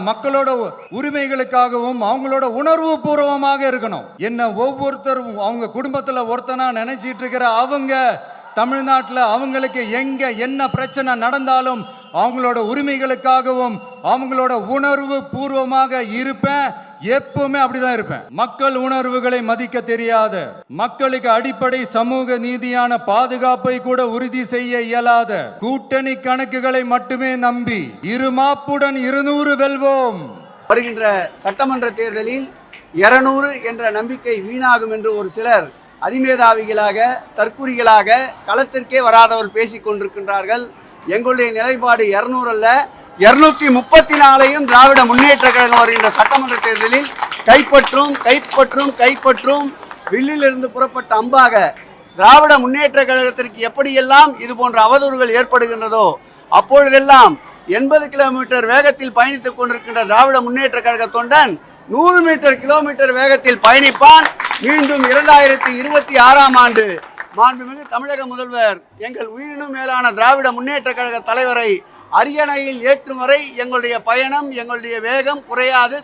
மக்களோட உரிமைகளுக்காகவும் அவங்களோட உணர்வு பூர்வமாக இருக்கணும். என்ன ஒவ்வொருத்தரும் அவங்க குடும்பத்துல ஒருத்தனா நினைச்சிட்டு இருக்கிற அவங்க தமிழ்நாட்டில் அவங்களுக்கு எங்க என்ன பிரச்சனை நடந்தாலும் அவங்களோட உரிமைகளுக்காகவும் அவங்களோட உணர்வு பூர்வமாக இருப்பேன். எப்பவுமே அப்படிதான் இருப்பேன். மக்கள் உணர்வுகளை மதிக்க தெரியாத, மக்களுக்கு அடிப்படை சமூக நீதியான பாதுகாப்பை கூட உறுதி செய்ய இயலாத கூட்டணி கணக்குகளை மட்டுமே நம்பி இருமாப்புடன் 200 வெல்வோம். வருகின்ற சட்டமன்ற தேர்தலில் 200 என்ற நம்பிக்கை வீணாகும் என்று ஒரு சிலர் அதிமேதாவிகளாக தற்குறிகளாக களத்திற்கே வராதவர் பேசிக் கொண்டிருக்கின்றார்கள். எங்களுடைய நிலைப்பாடு 200 அல்ல, 234 திராவிட முன்னேற்ற கழகம் வருகின்ற சட்டமன்ற தேர்தலில் கைப்பற்றும் வில்லிலிருந்து புறப்பட்ட அம்பாக திராவிட முன்னேற்ற கழகத்திற்கு எப்படியெல்லாம் இது போன்ற அவதூறுகள் ஏற்படுகின்றதோ அப்பொழுதெல்லாம் 80 கிலோமீட்டர் வேகத்தில் பயணித்துக் கொண்டிருக்கின்ற திராவிட முன்னேற்ற கழக தொண்டன் 100 கிலோமீட்டர் வேகத்தில் பயணிப்பான். மீண்டும் 2026ஆம் ஆண்டு மாண்புமிகு தமிழக முதல்வர் எங்கள் உயிரினும் மேலான திராவிட முன்னேற்ற கழக தலைவரை அரியணையில் ஏற்றும் வரை எங்களுடைய பயணம், எங்களுடைய வேகம் குறையாது.